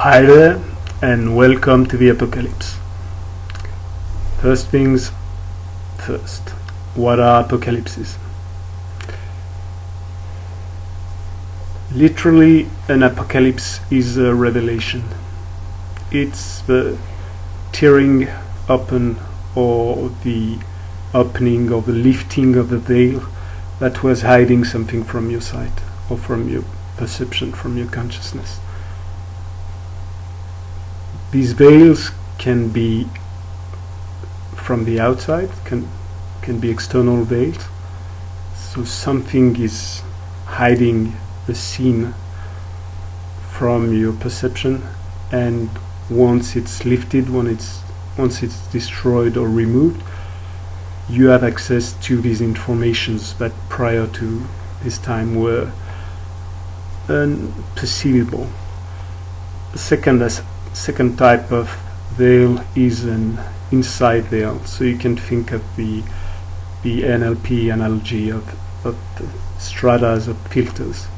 Hi there, and welcome to the apocalypse. First things first, what are apocalypses? Literally, an apocalypse is a revelation. It's the tearing open or the opening or the lifting of the veil that was hiding something from your sight or from your perception, from your consciousness. These veils can be from the outside, can be external veils. So something is hiding the scene from your perception, and once it's lifted, once it's destroyed or removed, you have access to these informations that prior to this time were unperceivable. The second type of veil is an inside veil. So you can think of the NLP analogy of the stratas of filters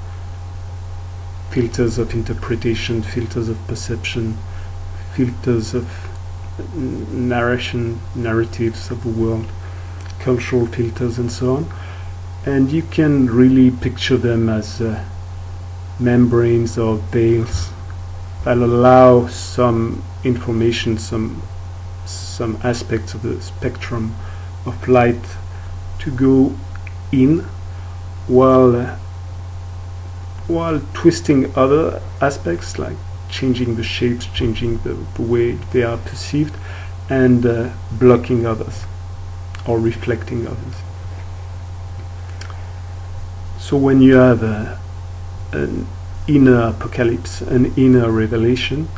of interpretation, filters of perception, filters of narratives of the world, cultural filters, and so on. And you can really picture them as membranes or veils that allow some information, some aspects of the spectrum of light to go in, while twisting other aspects, like changing the shapes, changing the way they are perceived, and blocking others or reflecting others. So when you have an inner apocalypse, an inner revelation,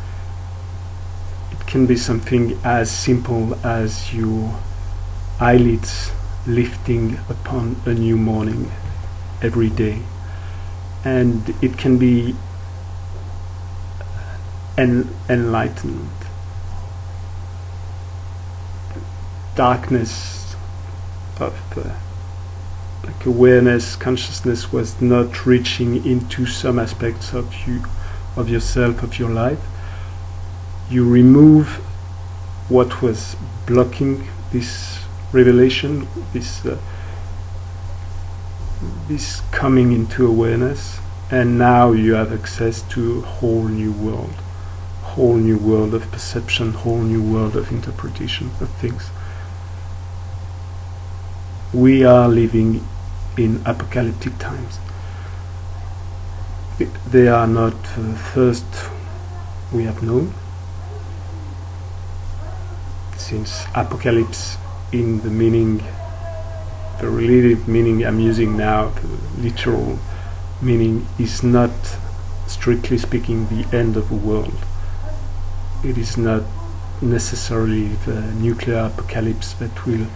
it can be something as simple as your eyelids lifting upon a new morning every day, and it can be enlightenment. Darkness of like awareness, consciousness was not reaching into some aspects of you, of yourself, of your life. You remove what was blocking this revelation, this coming into awareness, and now you have access to a whole new world of perception, whole new world of interpretation of things. We are living in apocalyptic times. They are not the first we have known, since apocalypse, in the meaning, the relative meaning I'm using now, the literal meaning, is not, strictly speaking, the end of the world. It is not necessarily the nuclear apocalypse that will,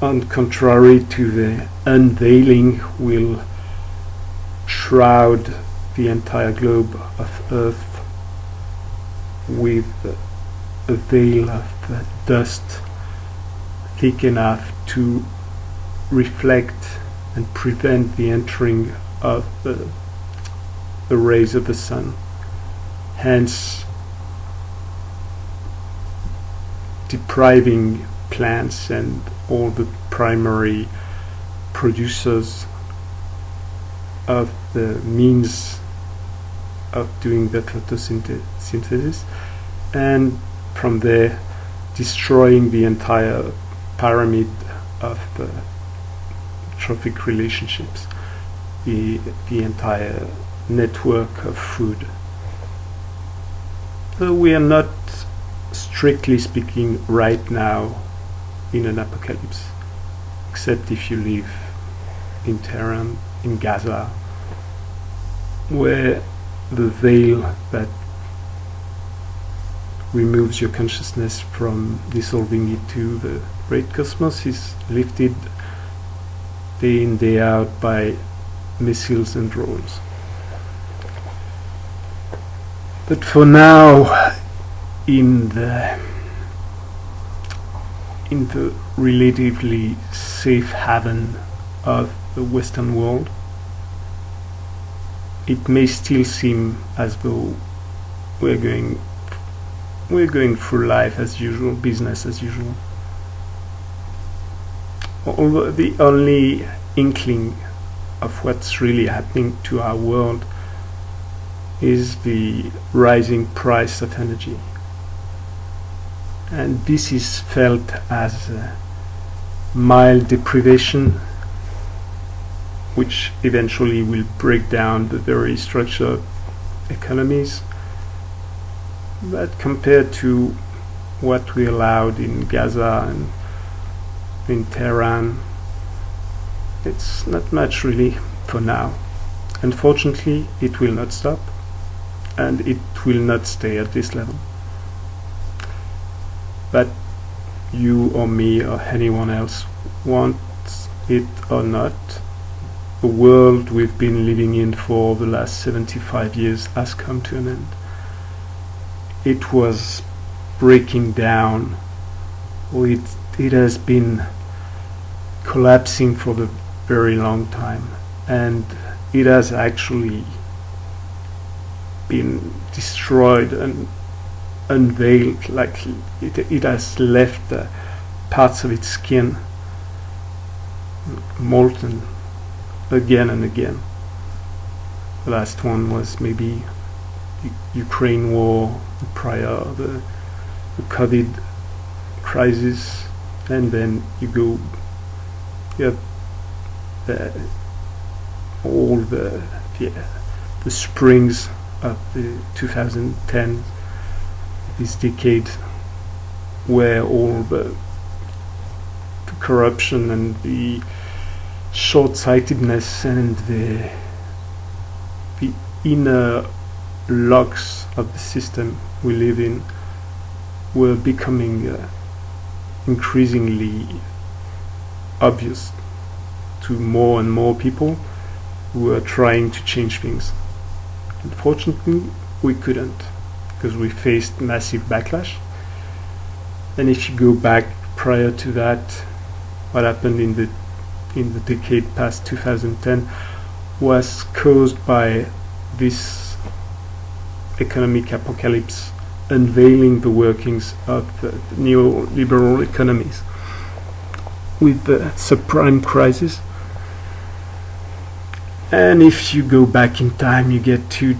on contrary to the unveiling, will shroud the entire globe of Earth with a veil of dust thick enough to reflect and prevent the entering of the rays of the sun, hence depriving plants and all the primary producers of the means of doing the photosynthesis, and from there destroying the entire pyramid of trophic relationships, the entire network of food. So we are not, strictly speaking, right now in an apocalypse, except if you live in Tehran, in Gaza, where the veil that removes your consciousness from dissolving into the great cosmos is lifted day in, day out by missiles and drones. But for now, in the relatively safe haven of the Western world, it may still seem as though we're going through life as usual, business as usual. Although the only inkling of what's really happening to our world is the rising price of energy. And this is felt as mild deprivation, which eventually will break down the very structure of economies. But compared to what we allowed in Gaza and in Tehran, it's not much really for now. Unfortunately, it will not stop, and it will not stay at this level. But you or me or anyone else, wants it or not, the world we've been living in for the last 75 years has come to an end. It was breaking down, or it has been collapsing for the very long time, and it has actually been destroyed and unveiled, like it has left parts of its skin molten again and again. The last one was maybe Ukraine war, prior the COVID crisis, and then you have all the springs of the 2010, this decade, where all the corruption and the short-sightedness and the inner locks of the system we live in were becoming increasingly obvious to more and more people who were trying to change things. Unfortunately, we couldn't, because we faced massive backlash. And if you go back prior to that, what happened in the decade past 2010 was caused by this economic apocalypse, unveiling the workings of the neoliberal economies with the subprime crisis. And if you go back in time, you get to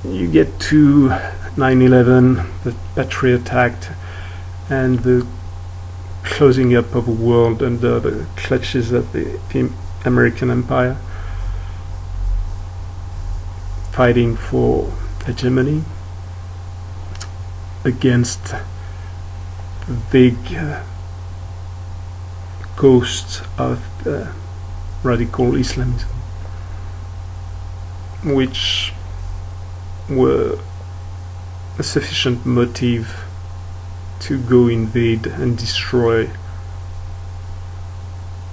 9/11, the Patriot Act, and the closing up of a world under the clutches of the American empire, fighting for hegemony against the big ghosts of radical Islamism, which were a sufficient motive to go invade and destroy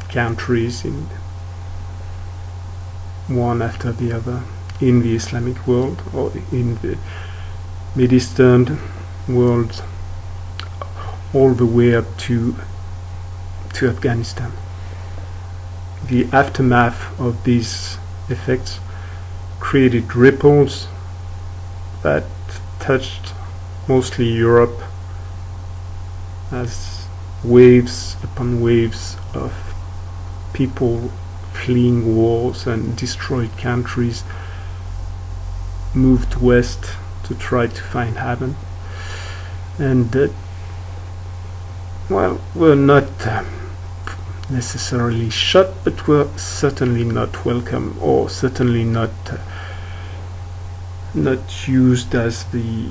countries in one after the other in the Islamic world or in the Middle Eastern world, all the way up to Afghanistan. The aftermath of these effects created ripples that touched mostly Europe, as waves upon waves of people fleeing wars and destroyed countries moved west to try to find heaven. And we're not necessarily shot, but we're certainly not welcome, or certainly not used as the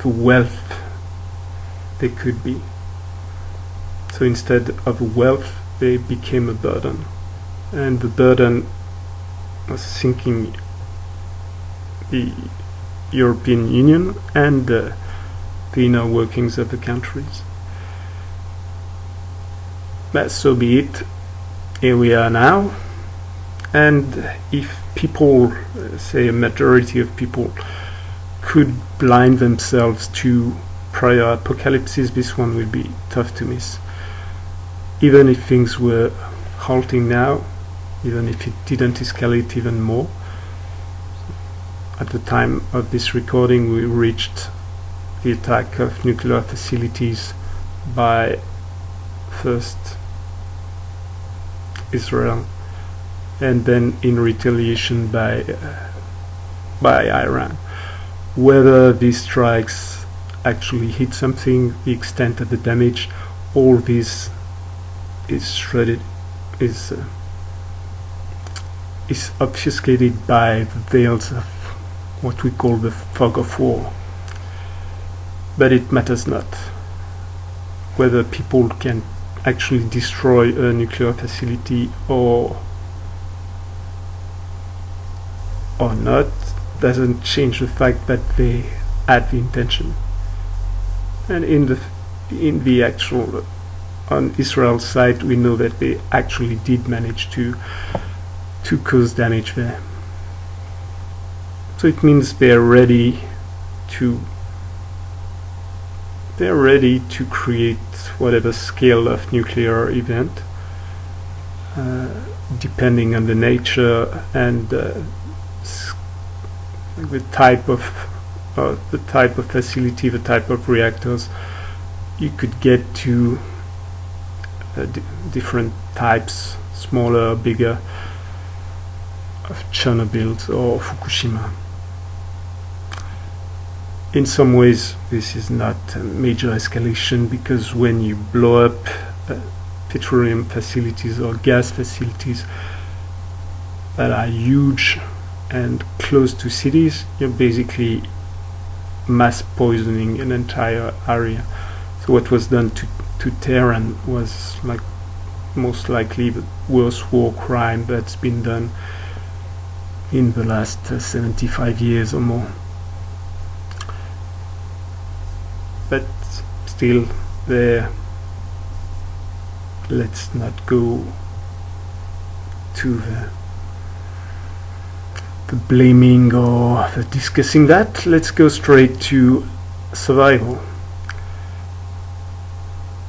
wealth they could be. So instead of wealth, they became a burden, and the burden was sinking the European Union and the inner workings of the countries. But so be it. Here we are now, and if people, say a majority of people, could blind themselves to prior apocalypses, this one will be tough to miss. Even if things were halting now, even if it didn't escalate even more, at the time of this recording, we reached the attack of nuclear facilities by first Israel and then in retaliation by Iran. Whether these strikes actually hit something, the extent of the damage, all this is shredded, is obfuscated by the veils of what we call the fog of war. But it matters not. Whether people can actually destroy a nuclear facility or not doesn't change the fact that they had the intention. And in the actual on Israel's side, we know that they actually did manage to cause damage there. So it means they're ready to create whatever scale of nuclear event, depending on the nature and the type of facility, the type of reactors. You could get to different types, smaller, bigger, of Chernobyl or Fukushima. In some ways, this is not a major escalation, because when you blow up petroleum facilities or gas facilities that are huge and close to cities, you're basically mass poisoning an entire area. So what was done to Tehran was most likely the worst war crime that's been done in the last 75 years or more. But still, let's not go to the blaming or the discussing that. Let's go straight to survival.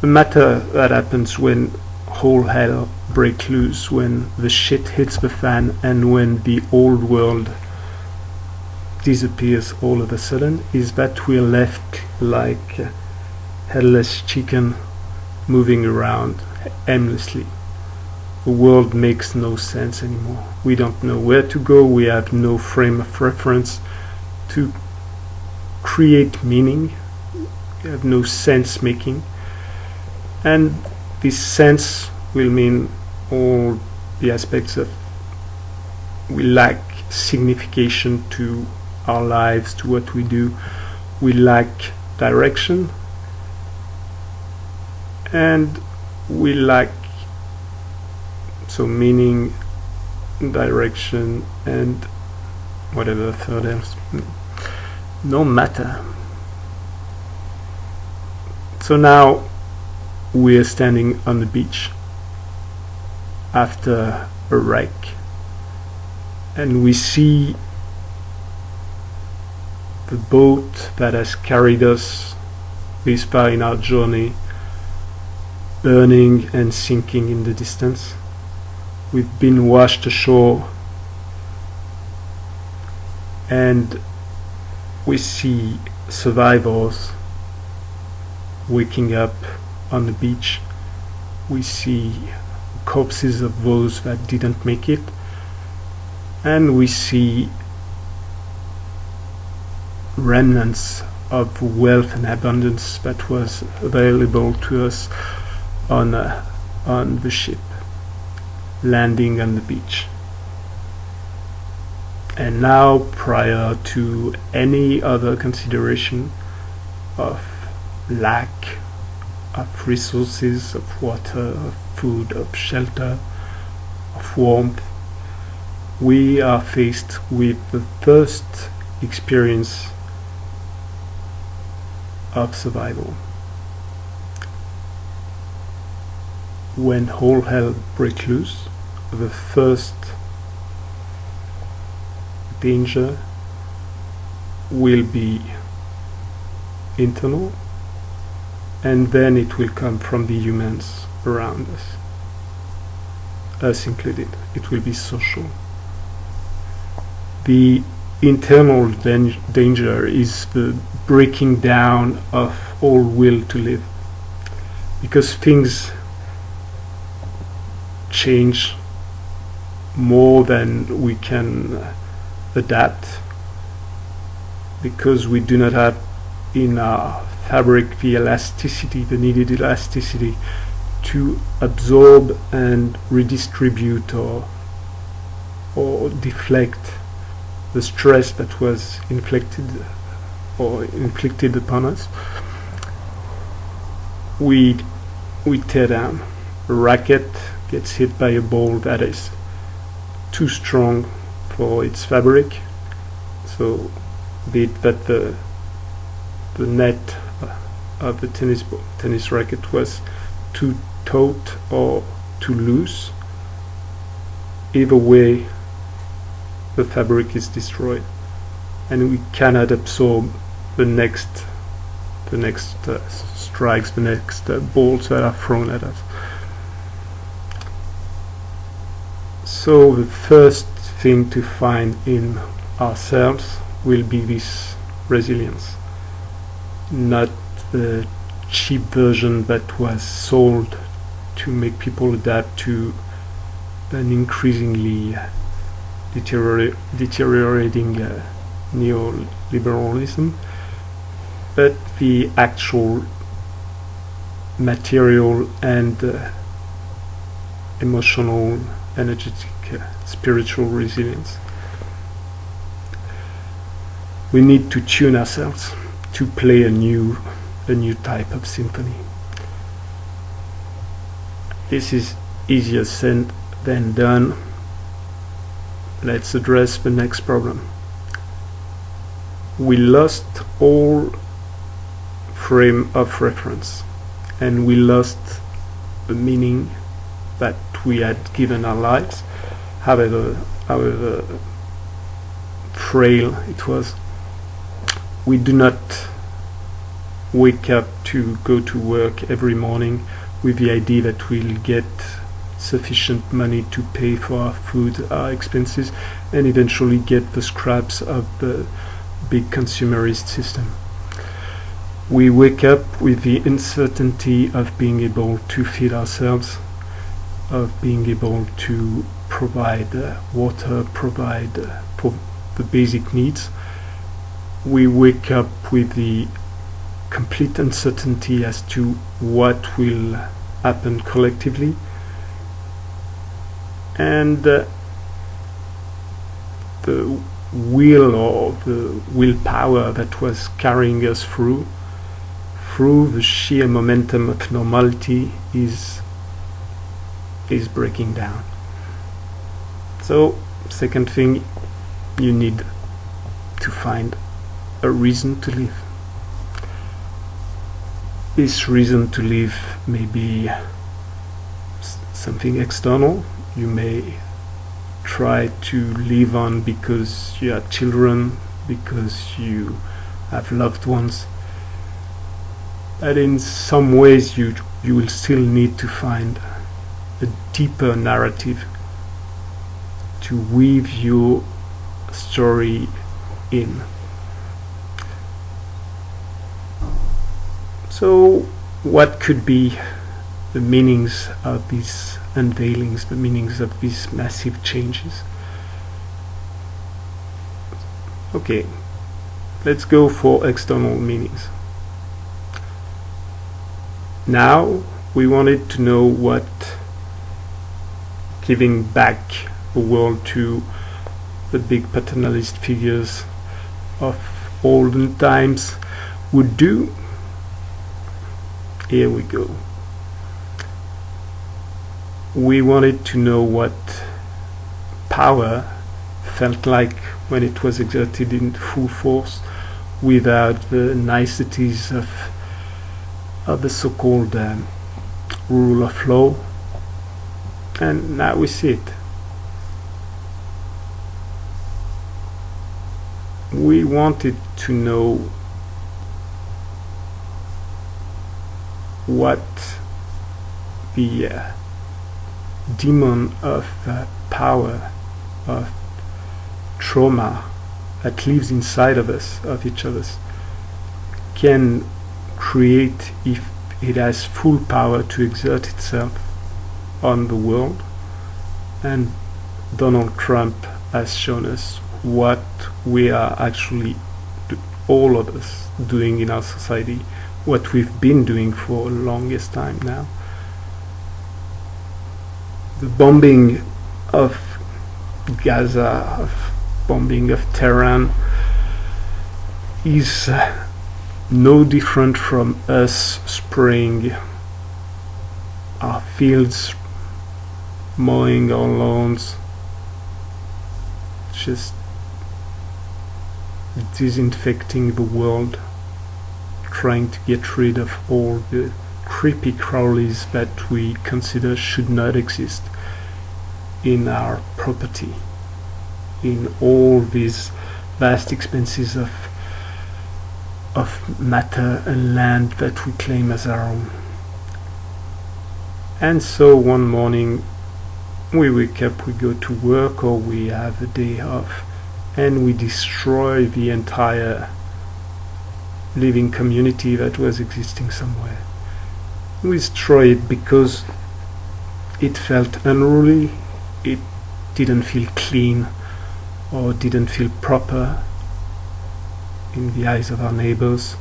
The matter that happens when whole hell breaks loose, when the shit hits the fan, and when the old world disappears all of a sudden, is that we're left like a headless chicken moving around aimlessly. The world makes no sense anymore. We don't know where to go. We have no frame of reference to create meaning. We have no sense making. And this sense will mean all the aspects of we lack signification to our lives, to what we do. We lack direction, and we lack meaning, direction, and whatever third else, no matter. So now we're standing on the beach after a wreck, and we see the boat that has carried us this far in our journey burning and sinking in the distance. We've been washed ashore, and we see survivors waking up on the beach. We see corpses of those that didn't make it, and we see remnants of wealth and abundance that was available to us on the ship landing on the beach. And now, prior to any other consideration of lack of resources, of water, of food, of shelter, of warmth, we are faced with the first experience of survival. When whole hell breaks loose, the first danger will be internal, and then it will come from the humans around us included. It will be social. The internal danger is the breaking down of all will to live, because things change more than we can adapt, because we do not have in our fabric the elasticity, the needed elasticity to absorb and redistribute or deflect the stress that was inflicted upon us. We tear down. A racket gets hit by a ball that is too strong for its fabric, so be it that the net of the tennis racket was too taut or too loose, either way the fabric is destroyed, and we cannot absorb the next strikes, the next balls that are thrown at us. So the first thing to find in ourselves will be this resilience, not the cheap version that was sold to make people adapt to an increasingly deteriorating neoliberalism, but the actual material and emotional, energetic, spiritual resilience. We need to tune ourselves to play a new type of symphony. This is easier said than done. Let's address the next problem. We lost all frame of reference, and we lost the meaning that we had given our lives, however frail it was. We do not wake up to go to work every morning with the idea that we'll get sufficient money to pay for our food, our expenses, and eventually get the scraps of the big consumerist system. We wake up with the uncertainty of being able to feed ourselves, of being able to provide water, provide for the basic needs. We wake up with the complete uncertainty as to what will happen collectively, and the will or the willpower that was carrying us through the sheer momentum of normality is breaking down. So, second thing, you need to find a reason to live. This reason to live may be something external. You may try to live on because you have children, because you have loved ones. But in some ways you will still need to find a deeper narrative to weave your story in. So what could be the meanings of these unveilings, the meanings of these massive changes? Okay, let's go for external meanings. Now we wanted to know what giving back the world to the big paternalist figures of olden times would do. Here we go. We wanted to know what power felt like when it was exerted in full force without the niceties of the so-called rule of law. And now we see it. We wanted to know what the demon of power, of trauma, that lives inside of us, of each of us, can create, if it has full power to exert itself on the world. And Donald Trump has shown us what we are actually, all of us, doing in our society, what we've been doing for the longest time now. The bombing of Gaza, of bombing of Tehran, is no different from us spraying our fields, mowing our lawns, just disinfecting the world, trying to get rid of all the creepy crawlies that we consider should not exist in our property, in all these vast expanses of matter and land that we claim as our own. And so one morning we wake up, we go to work, or we have a day off, and we destroy the entire living community that was existing somewhere. We destroy it because it felt unruly, it didn't feel clean, or didn't feel proper in the eyes of our neighbors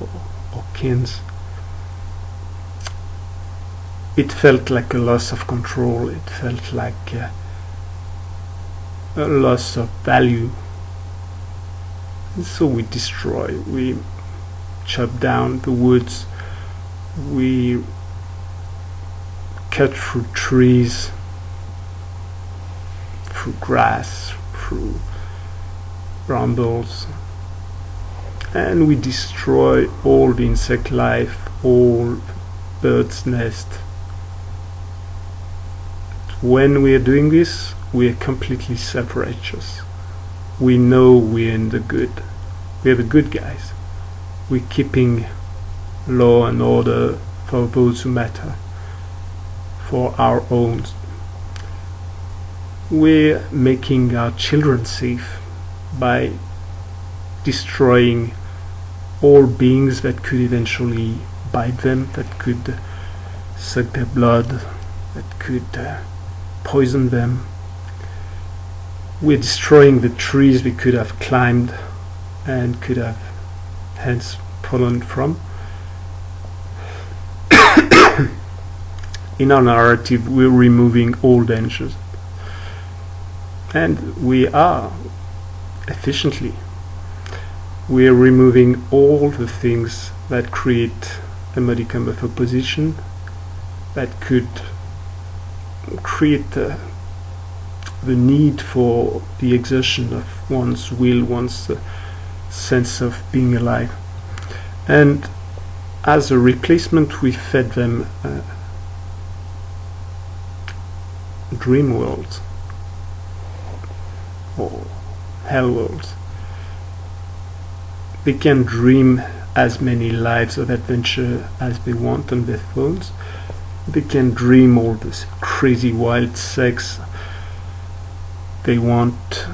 or kins. It felt like a loss of control, it felt like a loss of value. And so we destroy, we chop down the woods, we cut through trees, through grass, through brambles, and we destroy all the insect life, all birds' nest. When we are doing this, we are completely self-righteous. We know we're in the good. We are the good guys. We're keeping law and order for those who matter, for our own. We're making our children safe by destroying all beings that could eventually bite them, that could suck their blood, that could poison them. We're destroying the trees we could have climbed and could have hence fallen from. In our narrative, we're removing all dangers, and we are efficiently. We're removing all the things that create a modicum of opposition, that could create the need for the exertion of one's will, one's sense of being alive. And as a replacement, we fed them dream worlds or hell worlds. They can dream as many lives of adventure as they want on their phones. They can dream all this crazy wild sex they want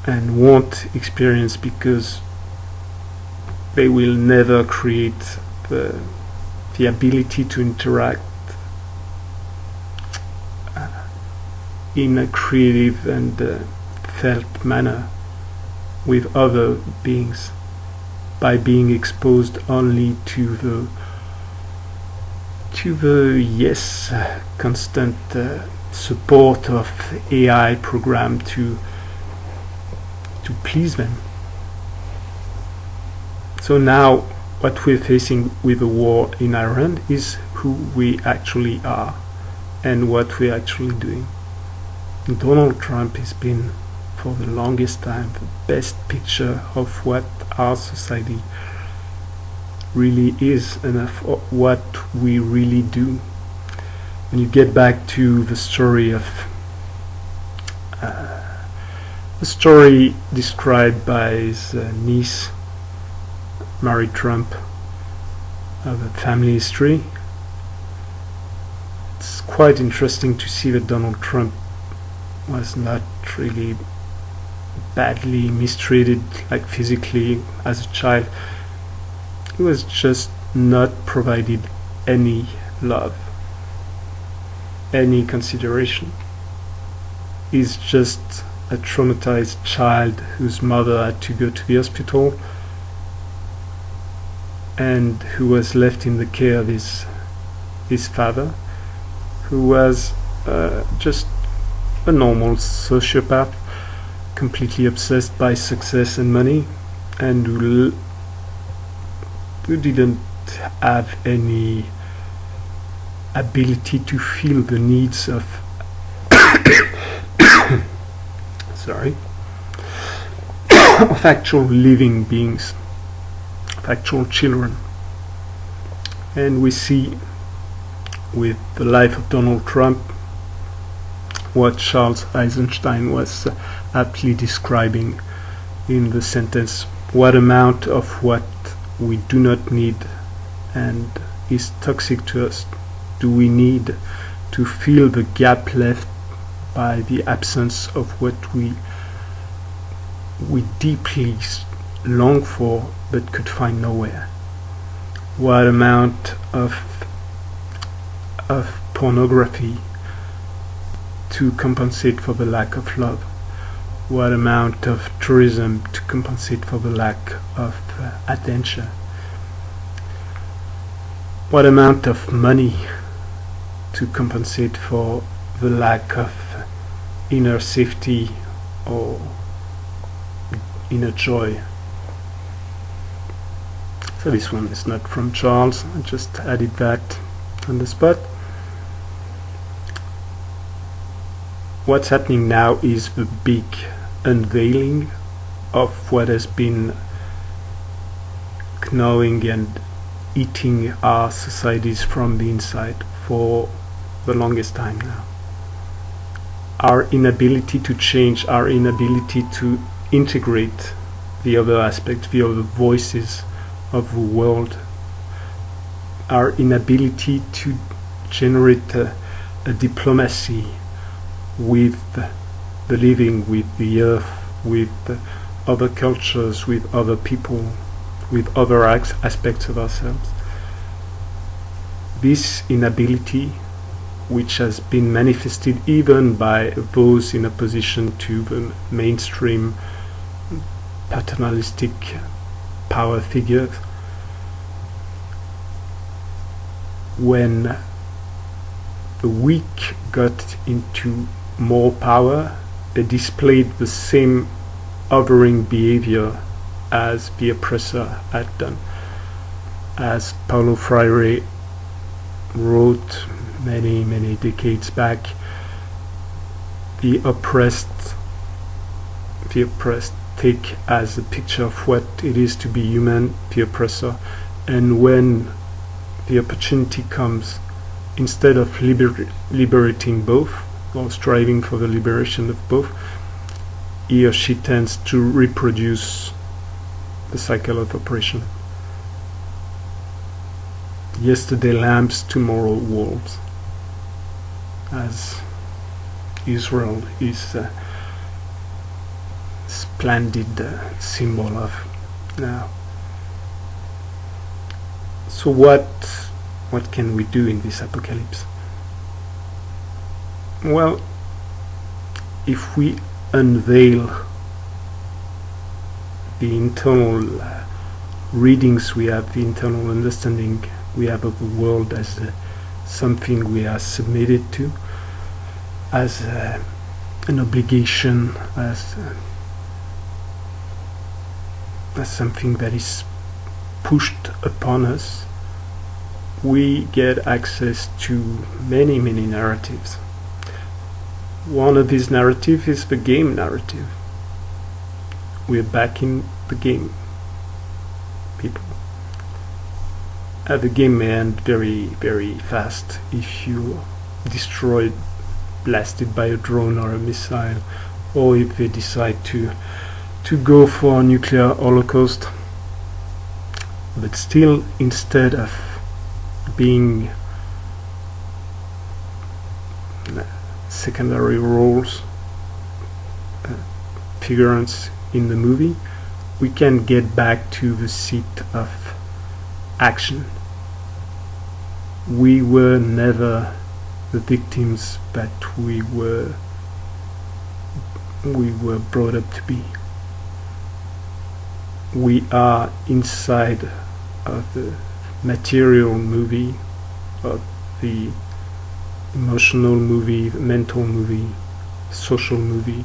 and won't experience, because they will never create the ability to interact in a creative and felt manner with other beings, by being exposed only to the constant support of AI program to please them. So now what we're facing with the war in Iran is who we actually are and what we're actually doing. Donald Trump has been, for the longest time, the best picture of what our society really is and of what we really do. When you get back to the story of the story described by his niece, Mary Trump, of a family history, it's quite interesting to see that Donald Trump was not really badly mistreated, like physically, as a child. He was just not provided any love, any consideration. He's just a traumatized child whose mother had to go to the hospital and who was left in the care of his father, who was just a normal sociopath, completely obsessed by success and money, and who didn't have any ability to feel the needs of sorry of actual living beings, of actual children. And we see with the life of Donald Trump what Charles Eisenstein was aptly describing in the sentence, what amount of what we do not need and is toxic to us do we need to fill the gap left by the absence of what we deeply long for but could find nowhere. What amount of pornography to compensate for the lack of love? What amount of tourism to compensate for the lack of adventure? What amount of money to compensate for the lack of inner safety or inner joy? So this one is not from Charles, I just added that on the spot. What's happening now is the big unveiling of what has been gnawing and eating our societies from the inside for the longest time now. Our inability to change, our inability to integrate the other aspects, the other voices of the world, our inability to generate a diplomacy with the living, with the earth, with other cultures, with other people, with other aspects of ourselves. This inability, which has been manifested even by those in opposition to the mainstream paternalistic power figures, when the weak got into more power, they displayed the same othering behavior as the oppressor had done. As Paulo Freire wrote many decades back, the oppressed take as a picture of what it is to be human, the oppressor, and when the opportunity comes, instead of liberating both or striving for the liberation of both, he or she tends to reproduce the cycle of oppression. Yesterday lambs, tomorrow wolves, as Israel is a splendid symbol of now. So what can we do in this apocalypse? Well, if we unveil the internal readings we have, the internal understanding we have of the world as something we are submitted to, as an obligation, as something that is pushed upon us, we get access to many narratives. One of these narratives is the game narrative. We're back in the game, people. The game may end very fast if you destroyed, blasted by a drone or a missile, or if they decide to go for a nuclear holocaust. But still, instead of being secondary roles, figurants in the movie, we can get back to the seat of action. We were never the victims that we were brought up to be. We are inside of the material movie, of the emotional movie, the mental movie, social movie,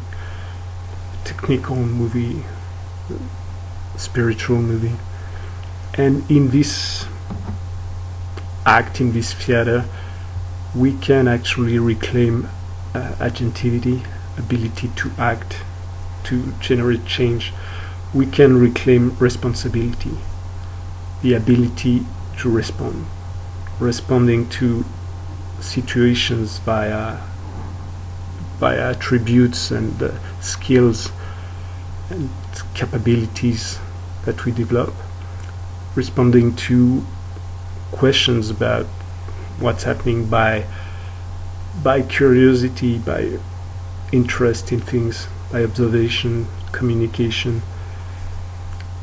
technical movie, spiritual movie. And in this act, in this theater, we can actually reclaim agentivity, ability to act, to generate change. We can reclaim responsibility, the ability to respond, responding to situations via attributes and skills and capabilities that we develop, responding to questions about what's happening by curiosity, by interest in things, by observation, communication,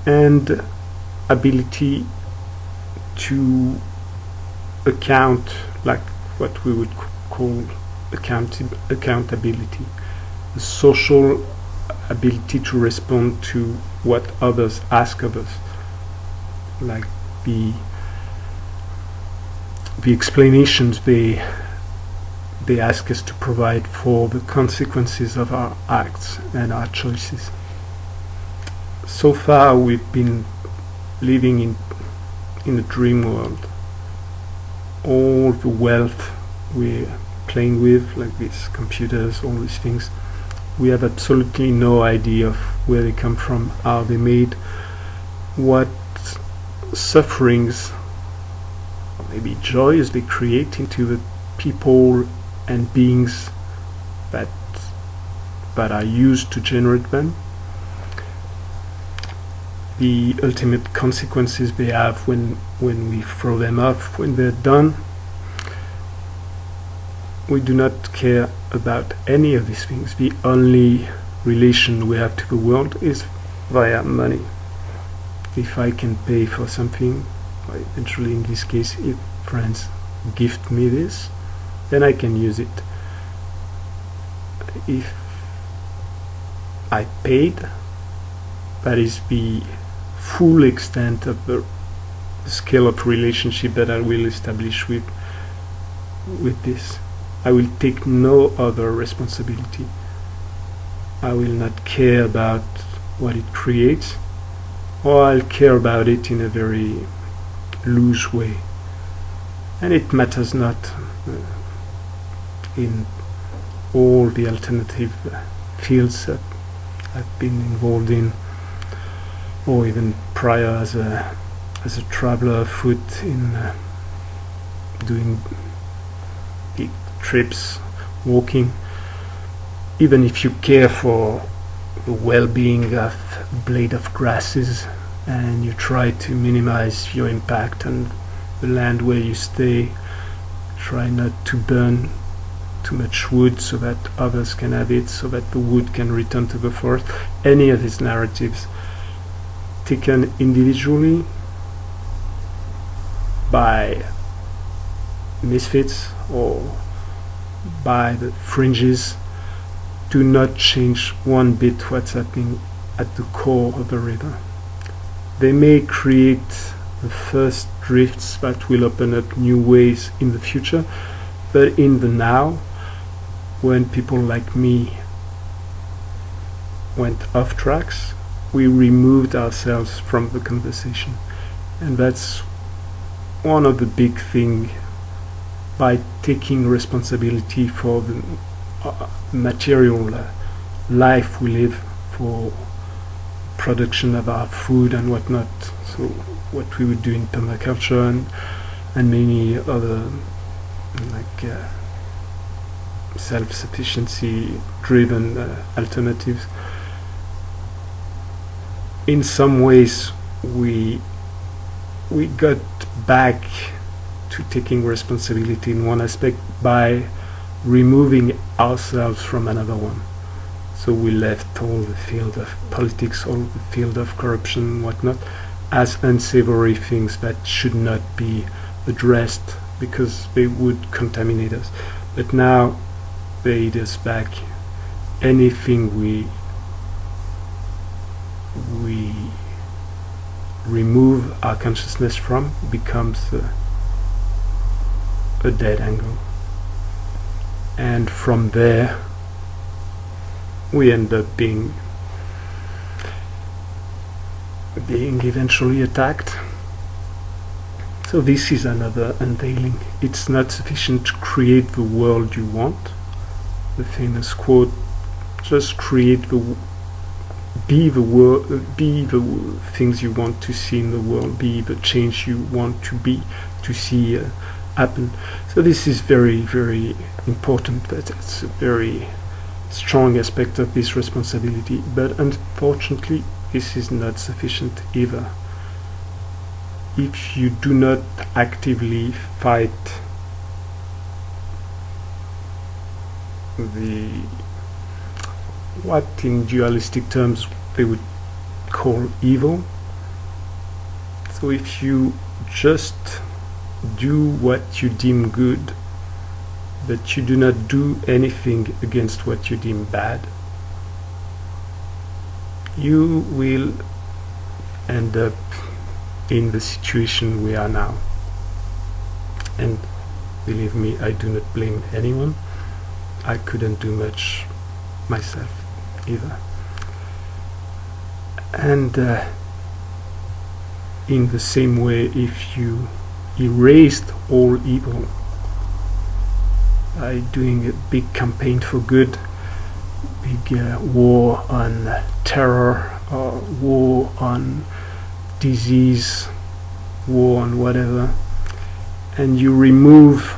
and ability to account, like what we would call accountability, the social ability to respond to what others ask of us, like the explanations they ask us to provide for the consequences of our acts and our choices. So far we've been living in a dream world. All the wealth we're playing with, like these computers, all these things, we have absolutely no idea of where they come from, how they're made, what sufferings, or maybe joys they create into the people and beings that are used to generate them, the ultimate consequences they have when we throw them off, when they're done. We do not care about any of these things. The only relation we have to the world is via money. If I can pay for something, eventually in this case, if friends gift me this, then I can use it. If I paid, that is the full extent of the scale of relationship that I will establish with this. I will take no other responsibility. I will not care about what it creates, or I'll care about it in a very loose way. And it matters not in all the alternative fields that I've been involved in, or even prior as a traveler afoot in doing big trips, walking. Even if you care for the well-being of a blade of grasses and you try to minimize your impact on the land where you stay, try not to burn too much wood so that others can have it, so that the wood can return to the forest. Any of these narratives taken individually by misfits or by the fringes do not change one bit what's happening at the core of the river. They may create the first drifts that will open up new ways in the future, but in the now, when people like me went off tracks, we removed ourselves from the conversation. And that's one of the big things. By taking responsibility for the material life we live, for production of our food and whatnot, so what we would do in permaculture and many other self-sufficiency driven alternatives. In some ways we got back to taking responsibility in one aspect by removing ourselves from another one. So we left all the field of politics, all the field of corruption, whatnot, as unsavory things that should not be addressed because they would contaminate us. But now they lead us back. Anything we remove our consciousness from becomes a dead angle, and from there we end up being eventually attacked. So this is another unveiling. It's not sufficient to create the world you want. The famous quote, just create be the things you want to see in the world, be the change you want to see happen. So this is very, very important, but it's a very strong aspect of this responsibility. But unfortunately, this is not sufficient either. If you do not actively fight what in dualistic terms they would call evil, so if you just do what you deem good, but you do not do anything against what you deem bad, you will end up in the situation we are now. And believe me, I do not blame anyone. I couldn't do much myself either. And in the same way, if you erased all evil by doing a big campaign for good, big war on terror, or war on disease, war on whatever, and you remove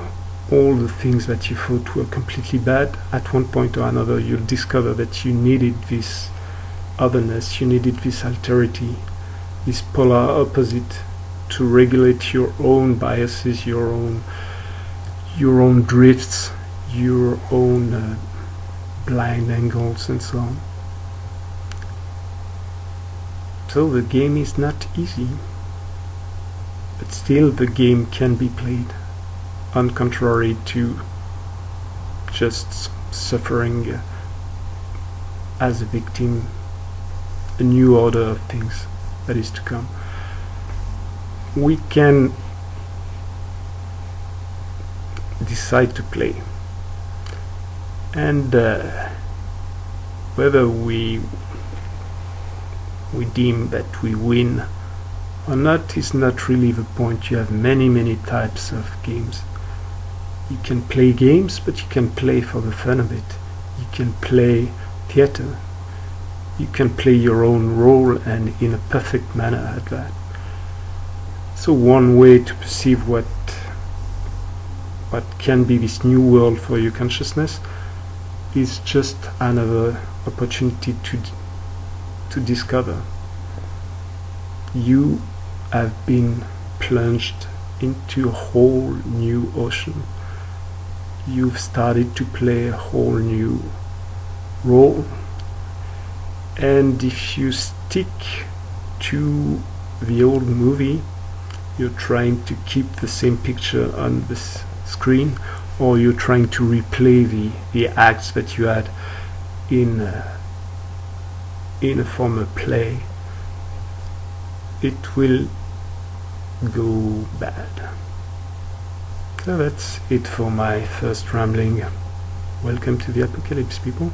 all the things that you thought were completely bad, at one point or another you'll discover that you needed this otherness, you needed this alterity, this polar opposite to regulate your own biases, your own drifts, your own blind angles, and so on. So the game is not easy, but still the game can be played, on contrary to just suffering as a victim, a new order of things that is to come. We can decide to play, and whether we deem that we win or not is not really the point. You have many types of games. You can play games, but you can play for the fun of it. You can play theater. You can play your own role, and in a perfect manner at that. So one way to perceive what can be this new world for your consciousness is just another opportunity to discover. You have been plunged into a whole new ocean. You've started to play a whole new role, and if you stick to the old movie, you're trying to keep the same picture on the screen, or you're trying to replay the acts that you had in a former play, it will go bad. So that's it for my first rambling. Welcome to the apocalypse, people.